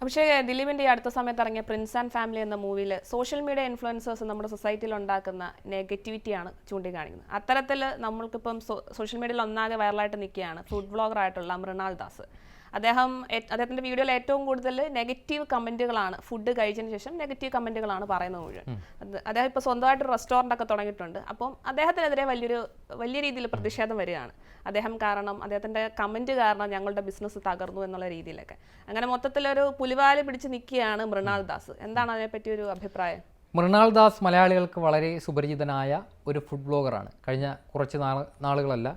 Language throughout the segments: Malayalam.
പക്ഷേ ദിലീപിന്റെ ഈ അടുത്ത സമയത്ത് ഇറങ്ങിയ പ്രിൻസ് ആൻഡ് ഫാമിലി എന്ന മൂവിയിൽ സോഷ്യൽ മീഡിയ ഇൻഫ്ലുവൻസേഴ്സ് നമ്മുടെ സൊസൈറ്റിയിൽ ഉണ്ടാക്കുന്ന നെഗറ്റിവിറ്റിയാണ് ചൂണ്ടിക്കാണിക്കുന്നത്. അത്തരത്തിൽ നമ്മൾക്കിപ്പം സോഷ്യൽ മീഡിയയിൽ ഒന്നാകെ വൈറലായിട്ട് നിൽക്കുകയാണ് ഫുഡ് വ്ളോഗർ ആയിട്ടുള്ള മൃണാൾ ദാസ്. അദ്ദേഹത്തിന്റെ വീഡിയോയിൽ ഏറ്റവും കൂടുതൽ നെഗറ്റീവ് കമന്റുകളാണ്, ഫുഡ് കഴിച്ചതിന് ശേഷം നെഗറ്റീവ് കമന്റുകളാണ് പറയുന്നത് മുഴുവൻ. അദ്ദേഹം ഇപ്പോൾ സ്വന്തമായിട്ട് റെസ്റ്റോറൻ്റ് ഒക്കെ തുടങ്ങിയിട്ടുണ്ട്. അപ്പം അദ്ദേഹത്തിനെതിരെ വലിയ രീതിയിൽ പ്രതിഷേധം വരികയാണ്. അദ്ദേഹത്തിന്റെ കമന്റ് കാരണം ഞങ്ങളുടെ ബിസിനസ് തകർന്നു എന്നുള്ള രീതിയിലൊക്കെ. അങ്ങനെ മൊത്തത്തിലൊരു പുലിവാല് പിടിച്ച് നിൽക്കുകയാണ് മൃണാൾ ദാസ്. എന്താണ് അതിനെപ്പറ്റി ഒരു അഭിപ്രായം? മൃണാൾ ദാസ് മലയാളികൾക്ക് വളരെ സുപരിചിതനായ ഒരു ഫുഡ് ബ്ലോഗറാണ്. കഴിഞ്ഞ കുറച്ച് നാളുകളല്ല,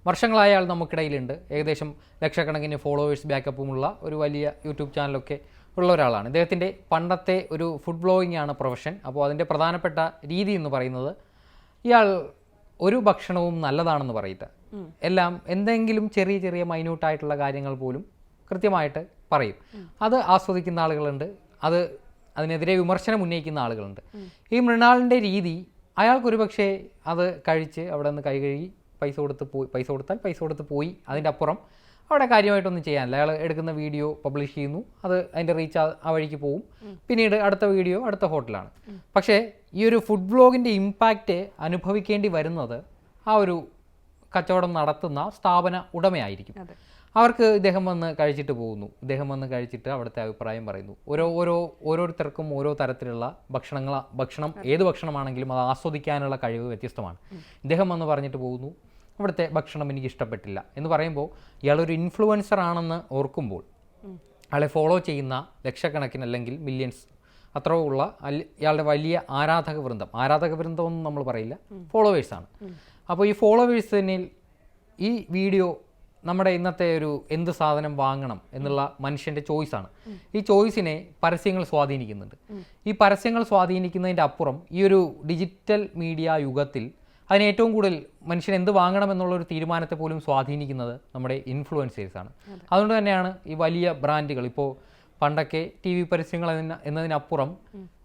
വർഷങ്ങളായ ആൾ നമുക്കിടയിലുണ്ട്. ഏകദേശം ലക്ഷക്കണക്കിന് ഫോളോവേഴ്സ് ബാക്കപ്പുമുള്ള ഒരു വലിയ യൂട്യൂബ് ചാനലൊക്കെ ഉള്ള ഒരാളാണ്. ഇദ്ദേഹത്തിൻ്റെ പണ്ടത്തെ ഒരു ഫുഡ് ബ്ലോഗിംഗ് ആണ് പ്രൊഫഷൻ. അപ്പോൾ അതിൻ്റെ പ്രധാനപ്പെട്ട രീതി എന്ന് പറയുന്നത്, ഇയാൾ ഒരു ഭക്ഷണവും നല്ലതാണെന്ന് പറയില്ല. എല്ലാം എന്തെങ്കിലും ചെറിയ ചെറിയ മൈന്യൂട്ടായിട്ടുള്ള കാര്യങ്ങൾ പോലും കൃത്യമായിട്ട് പറയും. അത് ആസ്വദിക്കുന്ന ആളുകളുണ്ട്, അതിനെതിരെ വിമർശനം ഉന്നയിക്കുന്ന ആളുകളുണ്ട്. ഈ മൃണാളിൻ്റെ രീതി, അയാൾക്കൊരു പക്ഷേ അത് കഴിച്ച് അവിടെ നിന്ന് കൈ കഴുകി പൈസ കൊടുത്ത് പോയി. അതിൻ്റെ അപ്പുറം അവിടെ കാര്യമായിട്ടൊന്നും ചെയ്യാനില്ല. അയാൾ എടുക്കുന്ന വീഡിയോ പബ്ലിഷ് ചെയ്യുന്നു, അതിൻ്റെ റീച്ച് ആ വഴിക്ക് പോവും. പിന്നീട് അടുത്ത വീഡിയോ അടുത്ത ഹോട്ടലാണ്. പക്ഷേ ഈ ഒരു ഫുഡ് ബ്ലോഗിൻ്റെ ഇമ്പാക്റ്റ് അനുഭവിക്കേണ്ടി വരുന്നത് ആ ഒരു കച്ചവടം നടത്തുന്ന സ്ഥാപന ഉടമയായിരിക്കും. അവർക്ക് ഇദ്ദേഹം വന്ന് കഴിച്ചിട്ട് പോകുന്നു, ഇദ്ദേഹം വന്ന് കഴിച്ചിട്ട് അവിടുത്തെ അഭിപ്രായം പറയുന്നു. ഓരോരുത്തർക്കും ഓരോ തരത്തിലുള്ള ഭക്ഷണം ഏത് ഭക്ഷണമാണെങ്കിലും അത് ആസ്വദിക്കാനുള്ള കഴിവ് വ്യത്യസ്തമാണ്. ഇദ്ദേഹം വന്ന് പറഞ്ഞിട്ട് പോകുന്നു, അവിടുത്തെ ഭക്ഷണം എനിക്ക് ഇഷ്ടപ്പെട്ടില്ല എന്ന് പറയുമ്പോൾ ഇയാളൊരു ഇൻഫ്ലുവൻസർ ആണെന്ന് ഓർക്കുമ്പോൾ, അയാളെ ഫോളോ ചെയ്യുന്ന ലക്ഷക്കണക്കിന് അല്ലെങ്കിൽ മില്യൺസ് അത്ര ഉള്ള ഇയാളുടെ വലിയ ആരാധക വൃന്ദം ഒന്നും നമ്മൾ പറയില്ല, ഫോളോവേഴ്സാണ്. അപ്പോൾ ഈ ഫോളോവേഴ്സിനിൽ ഈ വീഡിയോ നമ്മുടെ ഇന്നത്തെ ഒരു എന്ത് സാധനം വാങ്ങണം എന്നുള്ള മനുഷ്യൻ്റെ ചോയ്സാണ്. ഈ ചോയ്സിനെ പരസ്യങ്ങൾ സ്വാധീനിക്കുന്നുണ്ട്. ഈ പരസ്യങ്ങൾ സ്വാധീനിക്കുന്നതിൻ്റെ അപ്പുറം ഈ ഒരു ഡിജിറ്റൽ മീഡിയ യുഗത്തിൽ അതിന് ഏറ്റവും കൂടുതൽ മനുഷ്യൻ എന്ത് വാങ്ങണം എന്നുള്ളൊരു തീരുമാനത്തെ പോലും സ്വാധീനിക്കുന്നത് നമ്മുടെ ഇൻഫ്ലുവൻസേഴ്സാണ്. അതുകൊണ്ട് തന്നെയാണ് ഈ വലിയ ബ്രാൻഡുകൾ, ഇപ്പോൾ പണ്ടൊക്കെ TV പരസ്യങ്ങൾ എന്നതിനപ്പുറം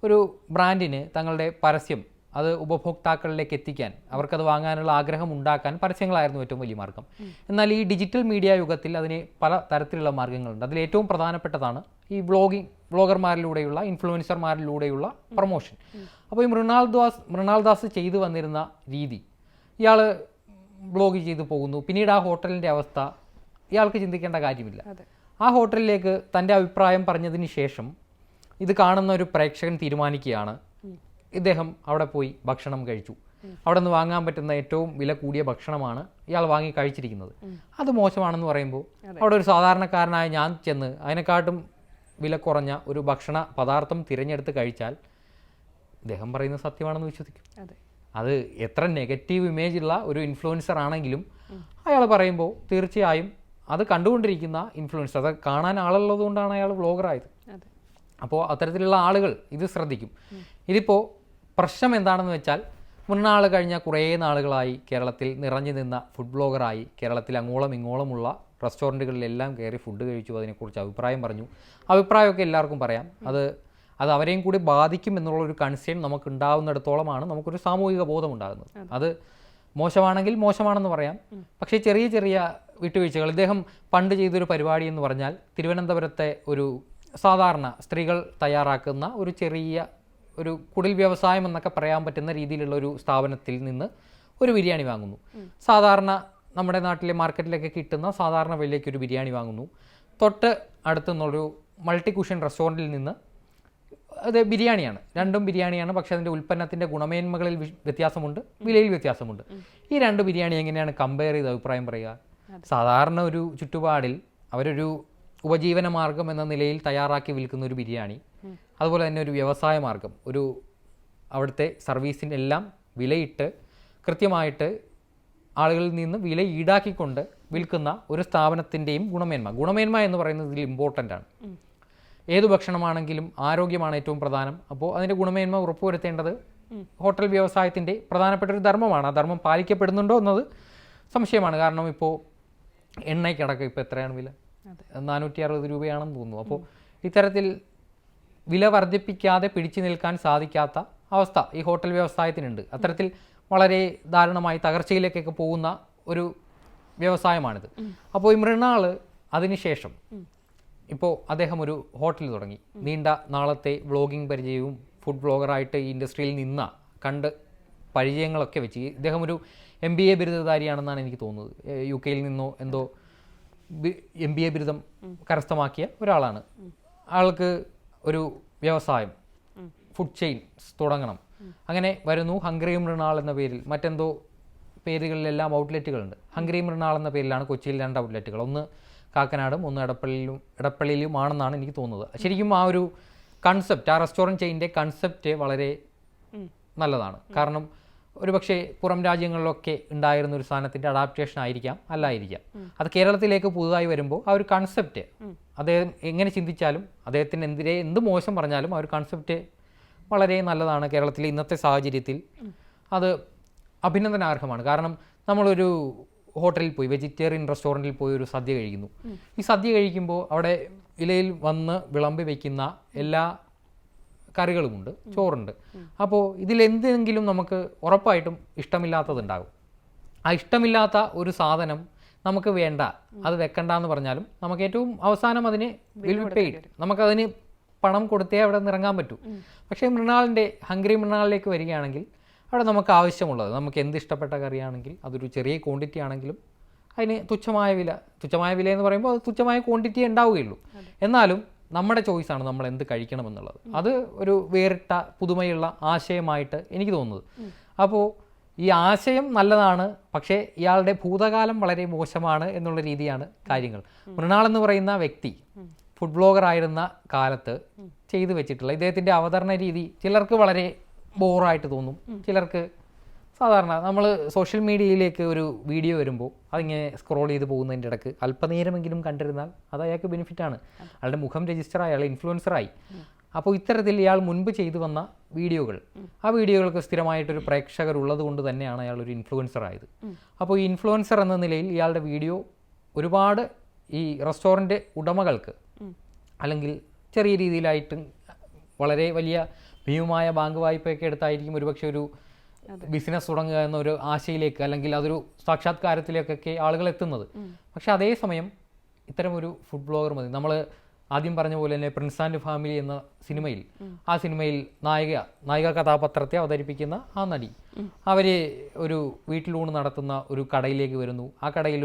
ഒരു ബ്രാൻഡിന് തങ്ങളുടെ പരസ്യം അത് ഉപഭോക്താക്കളിലേക്ക് എത്തിക്കാൻ, അവർക്കത് വാങ്ങാനുള്ള ആഗ്രഹം ഉണ്ടാക്കാൻ പരസ്യങ്ങളായിരുന്നു ഏറ്റവും വലിയ മാർഗം. എന്നാൽ ഈ ഡിജിറ്റൽ മീഡിയ യുഗത്തിൽ അതിന് പല തരത്തിലുള്ള മാർഗ്ഗങ്ങളുണ്ട്. അതിൽ ഏറ്റവും പ്രധാനപ്പെട്ടതാണ് ഈ വ്ളോഗർമാരിലൂടെയുള്ള ഇൻഫ്ലുവൻസർമാരിലൂടെയുള്ള പ്രൊമോഷൻ. അപ്പോൾ ഈ മൃണാൾ ദാസ് ചെയ്തു വന്നിരുന്ന രീതി, ഇയാൾ വ്ളോഗ് ചെയ്തു പോകുന്നു, പിന്നീട് ആ ഹോട്ടലിൻ്റെ അവസ്ഥ ഇയാൾക്ക് ചിന്തിക്കേണ്ട കാര്യമില്ല. ആ ഹോട്ടലിലേക്ക് തൻ്റെ അഭിപ്രായം പറഞ്ഞതിന് ശേഷം ഇത് കാണുന്ന ഒരു പ്രേക്ഷകൻ തീരുമാനിക്കുകയാണ്, ഇദ്ദേഹം അവിടെ പോയി ഭക്ഷണം കഴിച്ചു, അവിടെ നിന്ന് വാങ്ങാൻ പറ്റുന്ന ഏറ്റവും വില കൂടിയ ഭക്ഷണമാണ് ഇയാൾ വാങ്ങി കഴിച്ചിരിക്കുന്നത്, അത് മോശമാണെന്ന് പറയുമ്പോൾ അവിടെ ഒരു സാധാരണക്കാരനായ ഞാൻ ചെന്ന് അതിനെക്കാട്ടും വില കുറഞ്ഞ ഒരു ഭക്ഷണ പദാർത്ഥം തിരഞ്ഞെടുത്ത് കഴിച്ചാൽ ഇദ്ദേഹം പറയുന്നത് സത്യമാണെന്ന് വിശ്വസിക്കും. അത് എത്ര നെഗറ്റീവ് ഇമേജ് ഉള്ള ഒരു ഇൻഫ്ലുവൻസർ ആണെങ്കിലും അയാൾ പറയുമ്പോൾ തീർച്ചയായും അത് കണ്ടുകൊണ്ടിരിക്കുന്ന ഇൻഫ്ലുവൻസർ, അത് കാണാൻ ആളുള്ളത് കൊണ്ടാണ് അയാൾ വ്ളോഗറായത്. അപ്പോൾ അത്തരത്തിലുള്ള ആളുകൾ ഇത് ശ്രദ്ധിക്കും. ഇതിപ്പോൾ പ്രശ്നം എന്താണെന്ന് വെച്ചാൽ, മൃണാൾ കഴിഞ്ഞ കുറേ നാളുകളായി കേരളത്തിൽ നിറഞ്ഞു നിന്ന ഫുഡ് ബ്ലോഗറായി, കേരളത്തിൽ അങ്ങോളം ഇങ്ങോളമുള്ള റെസ്റ്റോറൻറ്റുകളിലെല്ലാം കയറി ഫുഡ് കഴിച്ചു, അതിനെക്കുറിച്ച് അഭിപ്രായം പറഞ്ഞു. അഭിപ്രായമൊക്കെ എല്ലാവർക്കും പറയാം. അത് അവരെയും കൂടി ബാധിക്കും എന്നുള്ളൊരു കൺസേൺ നമുക്ക് ഉണ്ടാവുന്നിടത്തോളമാണ് നമുക്കൊരു സാമൂഹിക ബോധം ഉണ്ടാകുന്നത്. അത് മോശമാണെങ്കിൽ മോശമാണെന്ന് പറയാം, പക്ഷേ ചെറിയ ചെറിയ വിട്ടുവീഴ്ചകൾ. ഇദ്ദേഹം പണ്ട് ചെയ്തൊരു പരിപാടി എന്ന് പറഞ്ഞാൽ, തിരുവനന്തപുരത്തെ ഒരു സാധാരണ സ്ത്രീകൾ തയ്യാറാക്കുന്ന ഒരു ചെറിയ ഒരു കുടിൽ വ്യവസായം എന്നൊക്കെ പറയാൻ പറ്റുന്ന രീതിയിലുള്ള ഒരു സ്ഥാപനത്തിൽ നിന്ന് ഒരു ബിരിയാണി വാങ്ങുന്നു. സാധാരണ നമ്മുടെ നാട്ടിലെ മാർക്കറ്റിലൊക്കെ കിട്ടുന്ന സാധാരണ വിലയ്ക്ക് ഒരു ബിരിയാണി വാങ്ങുന്നു. തൊട്ട് അടുത്തുനിന്നൊരു മൾട്ടി കുഷൻ റെസ്റ്റോറൻറ്റിൽ നിന്ന് അത് ബിരിയാണിയാണ്, രണ്ടും ബിരിയാണിയാണ്, പക്ഷേ അതിൻ്റെ ഉൽപ്പന്നത്തിൻ്റെ ഗുണമേന്മകളിൽ വ്യത്യാസമുണ്ട്, വിലയിൽ വ്യത്യാസമുണ്ട്. ഈ രണ്ട് ബിരിയാണി എങ്ങനെയാണ് കമ്പയർ ചെയ്ത് അഭിപ്രായം പറയുക? സാധാരണ ഒരു ചുറ്റുപാടിൽ അവരൊരു ഉപജീവന മാർഗം എന്ന നിലയിൽ തയ്യാറാക്കി വിൽക്കുന്ന ഒരു ബിരിയാണി, അതുപോലെ തന്നെ ഒരു വ്യവസായ മാർഗം, ഒരു അവിടുത്തെ സർവീസിൻ്റെ എല്ലാം വിലയിട്ട് കൃത്യമായിട്ട് ആളുകളിൽ നിന്ന് വില ഈടാക്കിക്കൊണ്ട് വിൽക്കുന്ന ഒരു സ്ഥാപനത്തിൻ്റെയും ഗുണമേന്മ എന്ന് പറയുന്നത് ഇതിൽ ഇമ്പോർട്ടൻ്റ് ആണ്. ഏത് ഭക്ഷണമാണെങ്കിലും ആരോഗ്യമാണ് ഏറ്റവും പ്രധാനം. അപ്പോൾ അതിൻ്റെ ഗുണമേന്മ ഉറപ്പുവരുത്തേണ്ടത് ഹോട്ടൽ വ്യവസായത്തിൻ്റെ പ്രധാനപ്പെട്ട ഒരു ധർമ്മമാണ്. ആ ധർമ്മം പാലിക്കപ്പെടുന്നുണ്ടോ എന്നത് സംശയമാണ്. കാരണം ഇപ്പോൾ എണ്ണയ്ക്കടക്കം ഇപ്പോൾ എത്രയാണ് വില? 460 രൂപയാണെന്ന് തോന്നുന്നു. അപ്പോൾ ഇത്തരത്തിൽ വില വർദ്ധിപ്പിക്കാതെ പിടിച്ചു നിൽക്കാൻ സാധിക്കാത്ത അവസ്ഥ ഈ ഹോട്ടൽ വ്യവസായത്തിനുണ്ട്. അത്തരത്തിൽ വളരെ ദാരുണമായി തകർച്ചയിലേക്കൊക്കെ പോകുന്ന ഒരു വ്യവസായമാണിത്. അപ്പോൾ ഈ മൃണാൾ അതിനുശേഷം ഇപ്പോൾ അദ്ദേഹം ഒരു ഹോട്ടൽ തുടങ്ങി. നീണ്ട നാളത്തെ വ്ളോഗിംഗ് പരിചയവും ഫുഡ് വ്ളോഗറായിട്ട് ഈ ഇൻഡസ്ട്രിയിൽ നിന്ന കണ്ട് പരിചയങ്ങളൊക്കെ വെച്ച് ഇദ്ദേഹം ഒരു MBA ബിരുദധാരിയാണെന്നാണ് എനിക്ക് തോന്നുന്നത്. UK നിന്നോ എന്തോ MBA ബിരുദം കരസ്ഥമാക്കിയ ഒരാളാണ്. ആൾക്ക് ഒരു വ്യവസായം ഫുഡ് ചെയിൻസ് തുടങ്ങണം. അങ്ങനെ വരുന്നു. ഹംഗ്രി മൃണാൾ എന്ന പേരിൽ, മറ്റെന്തോ പേരുകളിലെല്ലാം ഔട്ട്ലെറ്റുകളുണ്ട്. ഹംഗ്രി മൃണാൾ എന്ന പേരിലാണ് കൊച്ചിയിൽ 2 ഔട്ട്ലെറ്റുകൾ. ഒന്ന് കാക്കനാടും ഒന്ന് ഇടപ്പള്ളിയിലുമാണെന്നാണ് എനിക്ക് തോന്നുന്നത്. ശരിക്കും ആ ഒരു കൺസെപ്റ്റ്, ആ റെസ്റ്റോറൻറ്റ് ചെയിൻ്റെ കൺസെപ്റ്റ് വളരെ നല്ലതാണ്. കാരണം ഒരു പക്ഷേ പുറം രാജ്യങ്ങളിലൊക്കെ ഉണ്ടായിരുന്ന ഒരു സാധനത്തിൻ്റെ അഡാപ്റ്റേഷൻ ആയിരിക്കാം, അല്ലായിരിക്കാം. അത് കേരളത്തിലേക്ക് പുതുതായി വരുമ്പോൾ ആ ഒരു കൺസെപ്റ്റ്, അദ്ദേഹം എങ്ങനെ ചിന്തിച്ചാലും അദ്ദേഹത്തിന് എന്ത് മോശം പറഞ്ഞാലും ആ ഒരു കൺസെപ്റ്റ് വളരെ നല്ലതാണ്. കേരളത്തിലെ ഇന്നത്തെ സാഹചര്യത്തിൽ അത് അഭിനന്ദനാർഹമാണ്. കാരണം നമ്മളൊരു ഹോട്ടലിൽ പോയി, വെജിറ്റേറിയൻ റെസ്റ്റോറൻറ്റിൽ പോയി ഒരു സദ്യ കഴിക്കുന്നു. ഈ സദ്യ കഴിക്കുമ്പോൾ അവിടെ ഇലയിൽ വന്ന് വിളമ്പി വയ്ക്കുന്ന എല്ലാ കറികളുമുണ്ട്, ചോറുണ്ട്. അപ്പോൾ ഇതിലെന്തെങ്കിലും നമുക്ക് ഉറപ്പായിട്ടും ഇഷ്ടമില്ലാത്തതുണ്ടാകും. ആ ഇഷ്ടമില്ലാത്ത ഒരു സാധനം നമുക്ക് വേണ്ട, അത് വെക്കണ്ട എന്ന് പറഞ്ഞാലും നമുക്ക് ഏറ്റവും അവസാനം അതിന് വിൽ ബി പെയ്ഡ്, നമുക്കതിന് പണം കൊടുത്തേ അവിടെ നിന്ന് ഇറങ്ങാൻ പറ്റൂ. പക്ഷേ ഹംഗ്രി മൃണാളിലേക്ക് വരികയാണെങ്കിൽ അവിടെ നമുക്ക് ആവശ്യമുള്ളത്, നമുക്ക് എന്ത് ഇഷ്ടപ്പെട്ട കറിയാണെങ്കിൽ അതൊരു ചെറിയ ക്വാണ്ടിറ്റി ആണെങ്കിലും അതിന് തുച്ഛമായ വില എന്ന് പറയുമ്പോൾ അത് തുച്ഛമായ ക്വാണ്ടിറ്റി ഉണ്ടാവുകയുള്ളൂ. എന്നാലും നമ്മുടെ ചോയ്സാണ് നമ്മൾ എന്ത് കഴിക്കണമെന്നുള്ളത്. അത് ഒരു വേറിട്ട പുതുമയുള്ള ആശയമായിട്ട് എനിക്ക് തോന്നുന്നത്. അപ്പോൾ ഈ ആശയം നല്ലതാണ്, പക്ഷേ ഇയാളുടെ ഭൂതകാലം വളരെ മോശമാണ് എന്നുള്ള രീതിയാണ് കാര്യങ്ങൾ. മൃണാൾ എന്ന് പറയുന്ന വ്യക്തി ഫുഡ് ബ്ലോഗർ ആയിരുന്ന കാലത്ത് ചെയ്തു വെച്ചിട്ടുള്ള ഇദ്ദേഹത്തിൻ്റെ അവതരണ രീതി ചിലർക്ക് വളരെ ബോറായിട്ട് തോന്നും, ചിലർക്ക് സാധാരണ. നമ്മൾ സോഷ്യൽ മീഡിയയിലേക്ക് ഒരു വീഡിയോ വരുമ്പോൾ അതിങ്ങനെ സ്ക്രോൾ ചെയ്ത് പോകുന്നതിൻ്റെ ഇടയ്ക്ക് അല്പനേരമെങ്കിലും കണ്ടിരുന്നാൽ അത് അയാൾക്ക് ബെനിഫിറ്റാണ്. അയാളുടെ മുഖം രജിസ്റ്ററായി, അയാൾ ഇൻഫ്ലുവൻസറായി. അപ്പോൾ ഇത്തരത്തിൽ ഇയാൾ മുൻപ് ചെയ്തു വന്ന വീഡിയോകൾ, ആ വീഡിയോകൾക്ക് സ്ഥിരമായിട്ടൊരു പ്രേക്ഷകർ ഉള്ളത് കൊണ്ട് തന്നെയാണ് അയാൾ ഒരു ഇൻഫ്ലുവൻസർ ആയത്. അപ്പോൾ ഈ ഇൻഫ്ലുവൻസർ എന്ന നിലയിൽ ഇയാളുടെ വീഡിയോ ഒരുപാട് ഈ റെസ്റ്റോറൻറ്റ് ഉടമകൾക്ക് അല്ലെങ്കിൽ ചെറിയ രീതിയിലായിട്ട് വളരെ വലിയ ഭീമമായ ബാങ്ക് വായ്പയൊക്കെ എടുത്തായിരിക്കും ഒരുപക്ഷെ ഒരു ബിസിനസ് തുടങ്ങുക എന്നൊരു ആശയിലേക്ക് അല്ലെങ്കിൽ അതൊരു സാക്ഷാത്കാരത്തിലേക്കൊക്കെ ആളുകൾ എത്തുന്നത്. പക്ഷെ അതേസമയം ഇത്തരം ഒരു ഫുഡ് ബ്ലോഗർ മതി. നമ്മൾ ആദ്യം പറഞ്ഞ പോലെ തന്നെ പ്രിൻസ് ആൻഡ് ഫാമിലി എന്ന സിനിമയിൽ, ആ സിനിമയിൽ നായിക കഥാപാത്രത്തെ അവതരിപ്പിക്കുന്ന ആ നടി, അവർ ഒരു വീട്ടിലൂണ് നടത്തുന്ന ഒരു കടയിലേക്ക് വരുന്നു. ആ കടയിൽ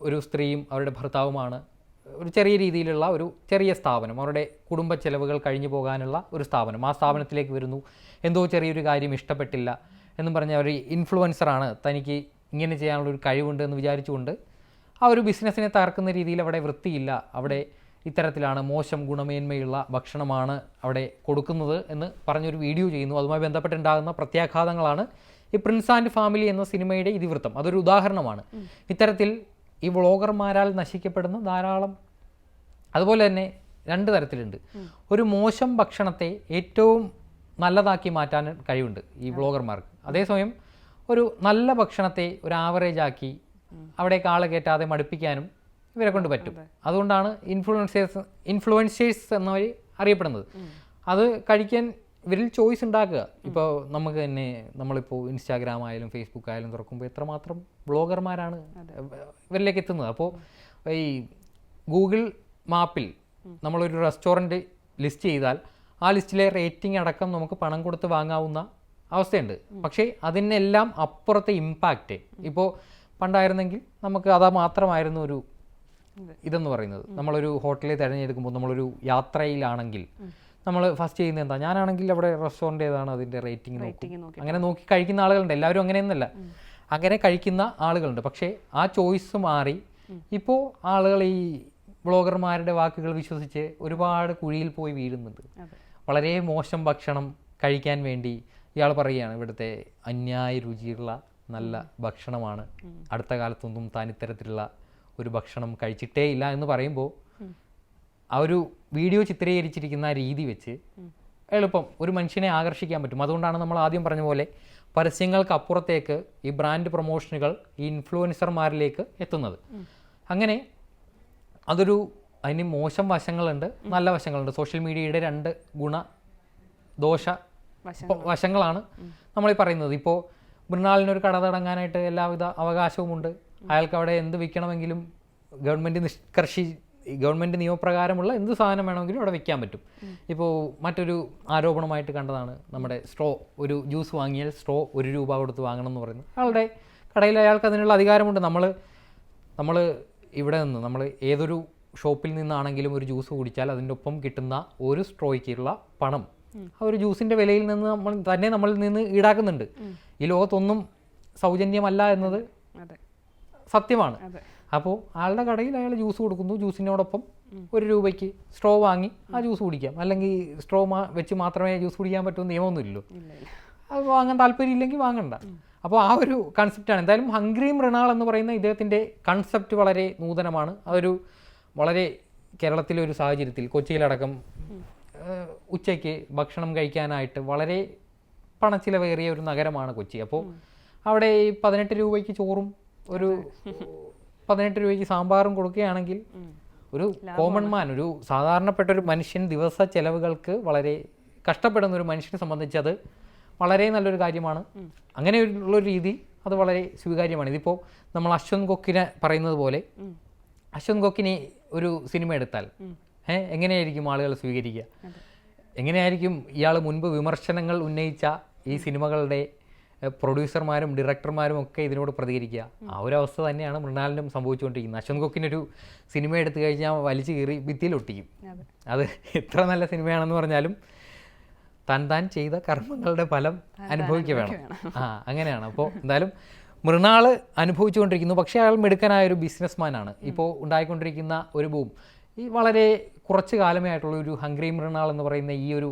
ഒരു സ്ത്രീയും അവരുടെ ഭർത്താവുമാണ്. ഒരു ചെറിയ രീതിയിലുള്ള ഒരു ചെറിയ സ്ഥാപനം, അവരുടെ കുടുംബ ചെലവുകൾ കഴിഞ്ഞു പോകാനുള്ള ഒരു സ്ഥാപനം. ആ സ്ഥാപനത്തിലേക്ക് വരുന്നു. എന്തോ ചെറിയൊരു കാര്യം ഇഷ്ടപ്പെട്ടില്ല എന്നും പറഞ്ഞ് അവർ ഇൻഫ്ലുവൻസറാണ്, തനിക്ക് ഇങ്ങനെ ചെയ്യാനുള്ളൊരു കഴിവുണ്ട് എന്ന് വിചാരിച്ചുകൊണ്ട് ആ ഒരു ബിസിനസ്സിനെ തകർക്കുന്ന രീതിയിൽ അവിടെ വൃത്തിയില്ല, അവിടെ ഇത്തരത്തിലാണ് മോശം ഗുണമേന്മയുള്ള ഭക്ഷണമാണ് അവിടെ കൊടുക്കുന്നത് എന്ന് പറഞ്ഞൊരു വീഡിയോ ചെയ്യുന്നു. അതുമായി ബന്ധപ്പെട്ടുണ്ടാകുന്ന പ്രത്യാഘാതങ്ങളാണ് ഈ പ്രിൻസ് ആൻഡ് ഫാമിലി എന്ന സിനിമയുടെ ഇതിവൃത്തം. അതൊരു ഉദാഹരണമാണ്. ഇത്തരത്തിൽ ഈ വ്ളോഗർമാരാൽ നശിക്കപ്പെടുന്ന ധാരാളം. അതുപോലെ തന്നെ 2 തരത്തിലുണ്ട്. ഒരു മോശം ഭക്ഷണത്തെ ഏറ്റവും നല്ലതാക്കി മാറ്റാൻ കഴിവുണ്ട് ഈ വ്ളോഗർമാർക്ക്. അതേസമയം ഒരു നല്ല ഭക്ഷണത്തെ ഒരു ആവറേജ് ആക്കി അവിടേക്ക് ആളെ കയറ്റാതെ മടുപ്പിക്കാനും ഇവരെ കൊണ്ട് പറ്റും. അതുകൊണ്ടാണ് ഇൻഫ്ലുവൻസേഴ്സ് എന്നവർ അറിയപ്പെടുന്നത്. അത് കഴിക്കാൻ ഇവരിൽ ചോയ്സ് ഉണ്ടാക്കുക. ഇപ്പോൾ നമുക്ക് തന്നെ നമ്മളിപ്പോൾ ഇൻസ്റ്റാഗ്രാം ആയാലും ഫേസ്ബുക്ക് ആയാലും തുറക്കുമ്പോൾ എത്രമാത്രം ബ്ലോഗർമാരാണ് ഇവരിലേക്ക് എത്തുന്നത്. അപ്പോൾ ഈ ഗൂഗിൾ മാപ്പിൽ നമ്മളൊരു റെസ്റ്റോറൻറ്റ് ലിസ്റ്റ് ചെയ്താൽ ആ ലിസ്റ്റിലെ റേറ്റിംഗ് അടക്കം നമുക്ക് പണം കൊടുത്ത് വാങ്ങാവുന്ന അവസ്ഥയുണ്ട്. പക്ഷേ അതിനെല്ലാം അപ്പുറത്തെ ഇമ്പാക്റ്റ് ഇപ്പോൾ പണ്ടായിരുന്നെങ്കിൽ നമുക്ക് അത് മാത്രമായിരുന്നു ഒരു ഇതെന്ന് പറയുന്നത്. നമ്മളൊരു ഹോട്ടലിൽ തിരഞ്ഞെടുക്കുമ്പോൾ നമ്മളൊരു യാത്രയിലാണെങ്കിൽ നമ്മൾ ഫസ്റ്റ് ചെയ്യുന്നത് എന്താ, ഞാനാണെങ്കിൽ അവിടെ റെസ്റ്റോറൻറ്റ് ഏതാണ് അതിൻ്റെ റേറ്റിംഗ് നോക്കും. അങ്ങനെ നോക്കി കഴിക്കുന്ന ആളുകളുണ്ട്. എല്ലാവരും അങ്ങനെയൊന്നുമല്ല, അങ്ങനെ കഴിക്കുന്ന ആളുകളുണ്ട്. പക്ഷേ ആ ചോയ്സ് മാറി ഇപ്പോൾ ആളുകൾ ഈ ബ്ലോഗർമാരുടെ വാക്കുകൾ വിശ്വസിച്ച് ഒരുപാട് കുഴിയിൽ പോയി വീഴുന്നുണ്ട്. വളരെ മോശം ഭക്ഷണം കഴിക്കാൻ വേണ്ടി ഇയാൾ പറയുകയാണ് ഇവിടുത്തെ അന്യായ രുചിയുള്ള നല്ല ഭക്ഷണമാണ്, അടുത്ത കാലത്തൊന്നും താൻ ഇത്തരത്തിലുള്ള ഒരു ഭക്ഷണം കഴിച്ചിട്ടേ ഇല്ല എന്ന് പറയുമ്പോൾ ആ ഒരു വീഡിയോ ചിത്രീകരിച്ചിരിക്കുന്ന രീതി വെച്ച് എളുപ്പം ഒരു മനുഷ്യനെ ആകർഷിക്കാൻ പറ്റും. അതുകൊണ്ടാണ് നമ്മൾ ആദ്യം പറഞ്ഞ പോലെ പരസ്യങ്ങൾക്ക് അപ്പുറത്തേക്ക് ഈ ബ്രാൻഡ് പ്രൊമോഷനുകൾ ഈ ഇൻഫ്ലുവൻസർമാരിലേക്ക് എത്തുന്നത്. അങ്ങനെ അതിന് മോശം വശങ്ങളുണ്ട്, നല്ല വശങ്ങളുണ്ട്. സോഷ്യൽ മീഡിയയുടെ 2 ഗുണദോഷ വശങ്ങളാണ് നമ്മളീ പറയുന്നത്. ഇപ്പോൾ മൃണാളിനൊരു കട തുടങ്ങാനായിട്ട് എല്ലാവിധ അവകാശവുമുണ്ട്. അയാൾക്ക് അവിടെ എന്ത് വിൽക്കണമെങ്കിലും ഗവൺമെൻറ് ഈ ഗവൺമെൻറ് നിയമപ്രകാരമുള്ള എന്ത് സാധനം വേണമെങ്കിലും അവിടെ വെക്കാൻ പറ്റും. ഇപ്പോൾ മറ്റൊരു ആരോപണമായിട്ട് കണ്ടതാണ് നമ്മുടെ സ്ട്രോ. ഒരു ജ്യൂസ് വാങ്ങിയാൽ സ്ട്രോ 1 രൂപ കൊടുത്ത് വാങ്ങണം എന്ന് പറയുന്നത്. അയാളുടെ കടയിൽ അയാൾക്ക് അതിനുള്ള അധികാരമുണ്ട്. നമ്മൾ ഇവിടെ നിന്ന് നമ്മൾ ഏതൊരു ഷോപ്പിൽ നിന്നാണെങ്കിലും ഒരു ജ്യൂസ് കുടിച്ചാൽ അതിൻ്റെ ഒപ്പം കിട്ടുന്ന ഒരു സ്ട്രോയ്ക്കുള്ള പണം ആ ഒരു ജ്യൂസിൻ്റെ വിലയിൽ നിന്ന് നമ്മളിൽ നിന്ന് ഈടാക്കുന്നുണ്ട്. ഈ ലോകത്തൊന്നും സൗജന്യമല്ല എന്നത് സത്യമാണ്. അപ്പോൾ ആളുടെ കടയിൽ അയാൾ ജ്യൂസ് കൊടുക്കുന്നു, ജ്യൂസിനോടൊപ്പം 1 രൂപയ്ക്ക് സ്ട്രോ വാങ്ങി ആ ജ്യൂസ് കുടിക്കാം. അല്ലെങ്കിൽ സ്ട്രോ വെച്ച് മാത്രമേ ജ്യൂസ് കുടിക്കാൻ പറ്റുമെന്ന് നിയമമൊന്നുമില്ലല്ലോ. അത് വാങ്ങാൻ താല്പര്യമില്ലെങ്കിൽ വാങ്ങണ്ട. അപ്പോൾ ആ ഒരു കൺസെപ്റ്റാണ്. എന്തായാലും ഹംഗ്രി മൃണാൾ എന്ന് പറയുന്ന ഇദ്ദേഹത്തിൻ്റെ കൺസെപ്റ്റ് വളരെ നൂതനമാണ്. അതൊരു വളരെ കേരളത്തിലെ ഒരു സാഹചര്യത്തിൽ കൊച്ചിയിലടക്കം ഉച്ചയ്ക്ക് ഭക്ഷണം കഴിക്കാനായിട്ട് വളരെ പണച്ചിലവേറിയ ഒരു നഗരമാണ് കൊച്ചി. അപ്പോൾ അവിടെ ഈ 18 രൂപയ്ക്ക് ചോറും ഒരു 18 രൂപയ്ക്ക് സാമ്പാറും കൊടുക്കുകയാണെങ്കിൽ ഒരു കോമൺ മാൻ, ഒരു സാധാരണപ്പെട്ട ഒരു മനുഷ്യൻ ദിവസ ചെലവുകൾക്ക് വളരെ കഷ്ടപ്പെടുന്ന ഒരു മനുഷ്യനെ സംബന്ധിച്ച് അത് വളരെ നല്ലൊരു കാര്യമാണ്. അങ്ങനെയുള്ളൊരു രീതി അത് വളരെ സ്വീകാര്യമാണ്. ഇതിപ്പോൾ നമ്മൾ അശ്വന്ത് കൊക്കിനെ പറയുന്നത് പോലെ അശ്വന്ത് കൊക്കിനെ ഒരു സിനിമ എടുത്താൽ എങ്ങനെയായിരിക്കും ആളുകൾ സ്വീകരിക്കുക? എങ്ങനെയായിരിക്കും ഇയാൾ മുൻപ് വിമർശനങ്ങൾ ഉന്നയിച്ച ഈ സിനിമകളുടെ പ്രൊഡ്യൂസർമാരും ഡയറക്ടർമാരും ഒക്കെ ഇതിനോട് പ്രതികരിക്കുക? ആ ഒരു അവസ്ഥ തന്നെയാണ് മൃണാലിനും സംഭവിച്ചുകൊണ്ടിരിക്കുന്നത്. അശ്വന്ത് കൊക്കിനൊരു സിനിമ എടുത്തു കഴിഞ്ഞാൽ വലിച്ചു കീറി ഭിത്തിയിലൊട്ടിക്കും. അത് എത്ര നല്ല സിനിമയാണെന്ന് പറഞ്ഞാലും താൻ ചെയ്ത കർമ്മങ്ങളുടെ ഫലം അനുഭവിക്കുക വേണം. അങ്ങനെയാണ്. അപ്പോൾ എന്തായാലും മൃണാൾ അനുഭവിച്ചുകൊണ്ടിരിക്കുന്നു. പക്ഷേ അയാൾ മിടുക്കനായൊരു ബിസിനസ്മാനാണ്. ഇപ്പോൾ ഉണ്ടായിക്കൊണ്ടിരിക്കുന്ന ഒരു ബൂം ഈ വളരെ കുറച്ച് കാലമേ ആയിട്ടുള്ള ഒരു ഹംഗ്രി മൃണാൾ എന്ന് പറയുന്ന ഈ ഒരു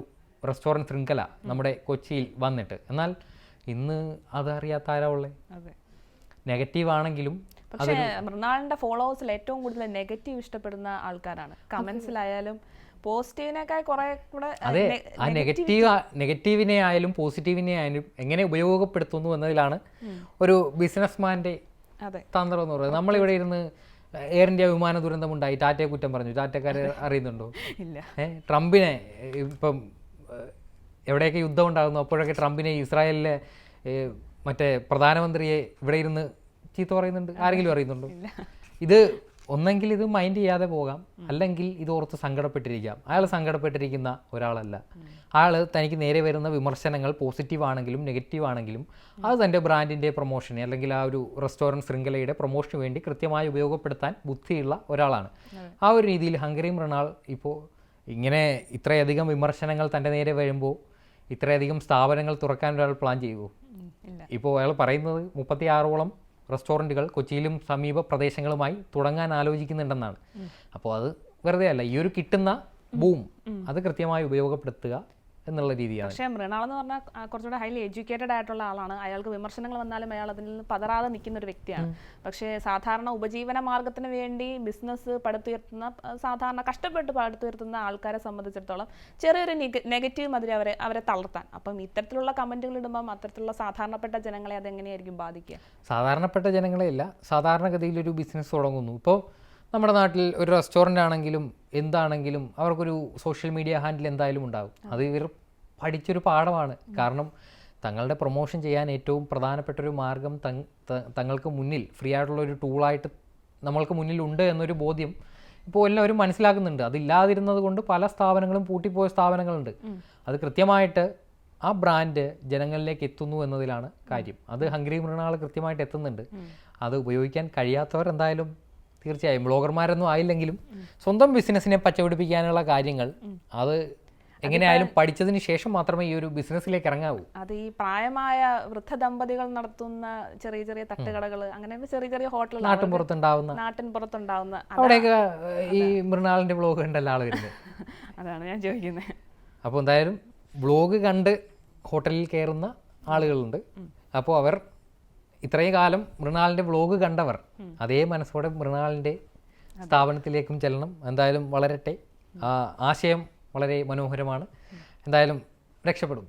റെസ്റ്റോറൻറ്റ് ശൃംഖല നമ്മുടെ കൊച്ചിയിൽ വന്നിട്ട്, എന്നാൽ ഇന്ന് അതറിയാത്ത ആരാ ഉള്ളേ? നെഗറ്റീവ് ആണെങ്കിലും. പക്ഷേ മൃണാളിന്റെ ഫോളോവേഴ്സിൽ ഏറ്റവും കൂടുതൽ നെഗറ്റീവ് ഇഷ്ടപ്പെടുന്ന ആൾക്കാരാണ്. കമന്റ്സിലായാലും പോസിറ്റീവിനേക്കാൾ കുറെ കൂടെ. അതെ, ആ നെഗറ്റീവിനെ ആയാലും പോസിറ്റീവിനെ ആയാലും എങ്ങനെ ഉപയോഗപ്പെടുത്തുന്നു എന്നതിലാണ് ഒരു ബിസിനസ്മാന്റെ തന്ത്രം എന്ന് പറയുന്നത്. നമ്മളിവിടെ ഇരുന്ന് എയർ ഇന്ത്യ വിമാന ദുരന്തമുണ്ടായി, ടാറ്റയെ കുറ്റം പറഞ്ഞു. ടാറ്റക്കാരെ അറിയുന്നുണ്ടോ? ഇല്ല. ട്രംപിനെ ഇപ്പം എവിടെയൊക്കെ യുദ്ധം ഉണ്ടാകുന്നു അപ്പോഴൊക്കെ ട്രംപിനെ ഇസ്രായേലിലെ മറ്റേ പ്രധാനമന്ത്രിയെ ഇവിടെ ഇരുന്ന് ചീത്ത പറയുന്നുണ്ട്. ആരെങ്കിലും അറിയുന്നുണ്ടോ? ഇത് ഒന്നെങ്കിൽ ഇത് മൈൻഡ് ചെയ്യാതെ പോകാം, അല്ലെങ്കിൽ ഇത് ഓർത്ത് സങ്കടപ്പെട്ടിരിക്കാം. അയാൾ സങ്കടപ്പെട്ടിരിക്കുന്ന ഒരാളല്ല. അയാൾ തനിക്ക് നേരെ വരുന്ന വിമർശനങ്ങൾ പോസിറ്റീവ് ആണെങ്കിലും നെഗറ്റീവ് ആണെങ്കിലും അത് തൻ്റെ ബ്രാൻഡിൻ്റെ പ്രൊമോഷന് അല്ലെങ്കിൽ ആ ഒരു റെസ്റ്റോറൻറ്റ് ശൃംഖലയുടെ പ്രൊമോഷന് വേണ്ടി കൃത്യമായി ഉപയോഗപ്പെടുത്താൻ ബുദ്ധിയുള്ള ഒരാളാണ്. ആ ഒരു രീതിയിൽ ഹംഗ്രി മൃണാൾ ഇപ്പോൾ ഇങ്ങനെ ഇത്രയധികം വിമർശനങ്ങൾ തൻ്റെ നേരെ വരുമ്പോൾ ഇത്രയധികം സ്ഥാപനങ്ങൾ തുറക്കാൻ ഒരാൾ പ്ലാൻ ചെയ്യുമോ? ഇപ്പോൾ അയാൾ പറയുന്നത് 36ഓളം റെസ്റ്റോറൻറ്റുകൾ കൊച്ചിയിലും സമീപ പ്രദേശങ്ങളുമായി തുടങ്ങാൻ ആലോചിക്കുന്നുണ്ടെന്നാണ്. അപ്പോൾ അത് വെറുതെ അല്ല, ഈ ഒരു കിട്ടുന്ന ബൂം അത് കൃത്യമായി ഉപയോഗപ്പെടുത്തുക എന്നുള്ള രീതിയാണ്. പക്ഷേ മൃണാൾ എന്ന് പറഞ്ഞാൽ കുറച്ചുകൂടെ ഹൈലി എഡ്യൂക്കേറ്റഡ് ആയിട്ടുള്ള ആളാണ്. അയാൾക്ക് വിമർശനങ്ങൾ വന്നാലും അയാൾ അതിൽ നിന്ന് പതറാതെ നിൽക്കുന്ന ഒരു വ്യക്തിയാണ്. പക്ഷേ സാധാരണ ഉപജീവന മാർഗത്തിന് വേണ്ടി ബിസിനസ് പടുത്തുയർത്തുന്ന, സാധാരണ കഷ്ടപ്പെട്ട് പടുത്തുയർത്തുന്ന ആൾക്കാരെ സംബന്ധിച്ചിടത്തോളം ചെറിയൊരു നെഗറ്റീവ് മതിരി അവരെ തളർത്താൻ. അപ്പം ഇത്തരത്തിലുള്ള കമന്റുകൾ ഇടുമ്പം അത്തരത്തിലുള്ള സാധാരണപ്പെട്ട ജനങ്ങളെ അതെങ്ങനെയായിരിക്കും ബാധിക്കുക? സാധാരണപ്പെട്ട ജനങ്ങളെയല്ല, സാധാരണഗതിയിൽ ഒരു ബിസിനസ് തുടങ്ങുന്നു. ഇപ്പോൾ നമ്മുടെ നാട്ടിൽ ഒരു റെസ്റ്റോറൻ്റ് ആണെങ്കിലും എന്താണെങ്കിലും അവർക്കൊരു സോഷ്യൽ മീഡിയ ഹാൻഡിൽ എന്തായാലും ഉണ്ടാകും. അത് ഇവർ പഠിച്ചൊരു പാഠമാണ്. കാരണം തങ്ങളുടെ പ്രൊമോഷൻ ചെയ്യാൻ ഏറ്റവും പ്രധാനപ്പെട്ടൊരു മാർഗം തങ്ങൾക്ക് മുന്നിൽ ഫ്രീ ആയിട്ടുള്ളൊരു ടൂളായിട്ട് നമ്മൾക്ക് മുന്നിലുണ്ട് എന്നൊരു ബോധ്യം ഇപ്പോൾ എല്ലാവരും മനസ്സിലാക്കുന്നുണ്ട്. അതില്ലാതിരുന്നത് കൊണ്ട് പല സ്ഥാപനങ്ങളും പൂട്ടിപ്പോയ സ്ഥാപനങ്ങളുണ്ട്. അത് കൃത്യമായിട്ട് ആ ബ്രാൻഡ് ജനങ്ങളിലേക്ക് എത്തുന്നു എന്നതിലാണ് കാര്യം. അത് ഹംഗ്രി മൃണാൾ കൃത്യമായിട്ട് എത്തുന്നുണ്ട്. അത് ഉപയോഗിക്കാൻ കഴിയാത്തവർ എന്തായാലും തീർച്ചയായും ബ്ലോഗർമാരൊന്നും ആയില്ലെങ്കിലും സ്വന്തം ബിസിനസ്സിനെ പച്ചപിടിപ്പിക്കാനുള്ള കാര്യങ്ങൾ അത് എങ്ങനെയായാലും പഠിച്ചതിന് ശേഷം മാത്രമേ ഈ ഒരു ബിസിനസ്സിലേക്ക് ഇറങ്ങാവൂ. അത് ഈ പ്രായമായ വൃദ്ധ ദമ്പതികൾ നടത്തുന്ന ചെറിയ ചെറിയ തട്ടുകടകൾ, അങ്ങനെ ചെറിയ ചെറിയ ഹോട്ടലുകൾ നാട്ടിൻപുറത്തുണ്ടാവുന്ന അവിടെയൊക്കെ ഈ മൃണാളിന്റെ ബ്ലോഗ് കണ്ടല്ല ആൾ വരുന്നത്. അതാണ് ഞാൻ ചോദിക്കുന്നത്. അപ്പോൾ എന്തായാലും ബ്ലോഗ് കണ്ട് ഹോട്ടലിൽ കയറുന്ന ആളുകളുണ്ട്. അപ്പോൾ അവർ ഇത്രയും കാലം മൃണാളിൻ്റെ വ്ലോഗ് കണ്ടവർ അതേ മനസ്സോടെ മൃണാളിൻ്റെ സ്ഥാപനത്തിലേക്കും ചെല്ലണം. എന്തായാലും വളരട്ടെ. ആശയം വളരെ മനോഹരമാണ്. എന്തായാലും രക്ഷപ്പെടും.